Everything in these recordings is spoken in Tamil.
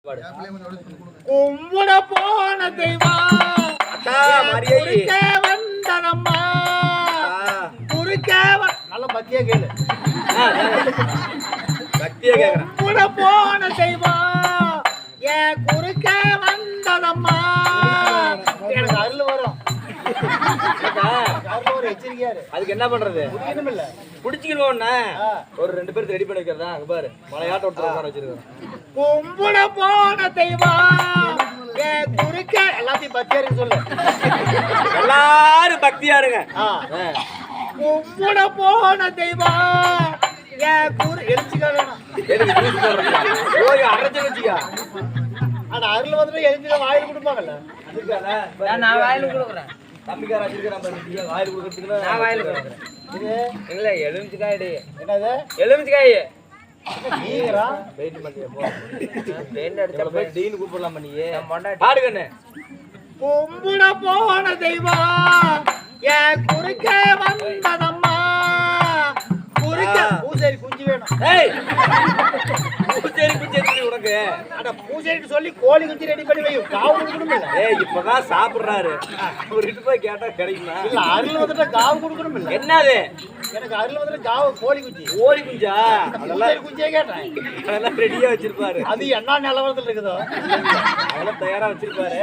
கும்பிட போன தெய்வம் குறுக்க வந்தனம்மா குறுக்க நல்ல பக்தியா கேளு. கும்பிட போன தெய்வம் என் குறுக்க வந்தனம்மா. எனக்கு அருள் வரும். எச்சரிக்கையாரு. அதுக்கு என்ன பண்றது? குடிச்சுக்கணும்னா ஒரு 2 பேருக்கு ரெடி பண்ணி வைக்கிறதா. அங்க பாரு மலையாட்ட ஒருத்தர் வச்சிருக்கோம். கும்பிட போன தெய்வம் என் குறுக்க எல்லாத்தையும் பக்தியா இருக்கு சொல்லு. எல்லாரும் பக்தியா இருங்க. கும்பிட போன தெய்வம் என் குறு எழுச்சிக்கா வேணும். அரைச்சு வச்சுக்கா. ஆனா அருள் வந்து எழுச்சிக்கா வாயில் கொடுப்பாங்கல்ல. நான் வாயில் கொடுக்குறேன். தம்பிக்கார வச்சிருக்கிறேன் வாயில் கொடுக்கறதுக்கு நான் வாயில் கொடுக்குறேன். இல்ல எலுமிச்சக்காய். என்னது எலுமிச்சக்காய்? கும்பிட போன தெய்வம் என் குறுக்க வந்ததம்மா குறுக்க பூசேரி குஞ்சு வேணும். பூசேரி குஞ்சு உனக்கு பூசேரிக்கு சொல்லி கோழி குஞ்சு ரெடி பண்ணி வை. காவு கொடுக்கணும். இப்பதான் சாப்பிடுறாரு. ஒரு 2 ரூபாய் கேட்டா கிடைக்குமா? இல்ல அருள் வந்துட்டா காவு கொடுக்கணும். இல்ல என்னது? எனக்கு அருள் வந்துட்டு காவு கோழி குஞ்சு. கோழி குஞ்சா? அதெல்லாம் குஞ்சே கேட்டேன். அதெல்லாம் ரெடியா வச்சிருப்பாரு. அது என்ன நிலவரத்துல இருக்குதோ அதெல்லாம் தயாரா வச்சிருப்பாரு.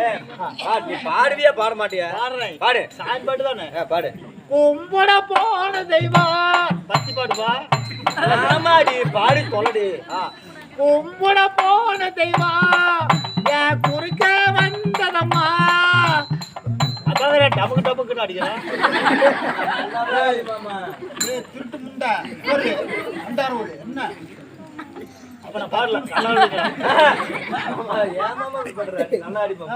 நீ பாடுவியா பாட மாட்டியா? பாடுறேன். பாடு. சாமி பாட்டு தானே? பாடு. கும்பிட போன தெய்வம் பத்தி பாடுவா. ஆமாடி பாடி தொலைடி. கும்பிட போன தெய்வம் என் குறுக்க வந்ததம்மா. அதான் டபுக்கு டபுக்குன்னு அடிக்கிறேன். திருட்டு முண்டா என்ன அப்ப நான் பாடல. நல்லா அடிப்பா.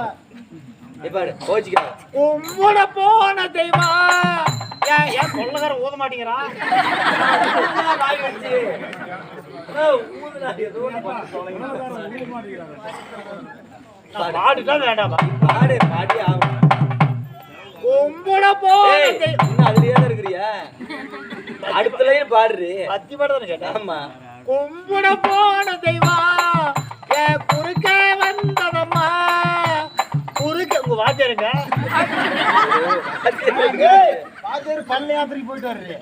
கும்பிட போன தெய்வம் ஏன் கொள்ளக்கார ஊத மாட்டேங்கிறான். பாடுதான் வேண்டாமா? பாடு பாடி ஆகும். கும்பிட போன அதுலயே தான் இருக்கிறியா? அடுத்தலையும் பாடுறி. பத்தி பாடுதானே கேட்டா? ஆமா. கும்பிட போன தெய்வம் என் குறுக்க வந்ததம்மா குறுக்க. உங்க வாத்தியாருங்க வாத்தியார் பல்ல யாத்திரைக்கு போயிட்டு வர்றது.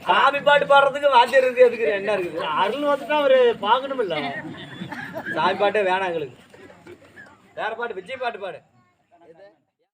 சாமி பாட்டு பாடுறதுக்கு வாத்தியார் இருக்கு. எதுக்கு என்ன இருக்குது? அருள் வந்துட்டா அவரு பாக்கணும் இல்ல. சாமி பாட்டே வேணாம் எங்களுக்கு. வேற பாட்டு விஜய் பாட்டு பாடு.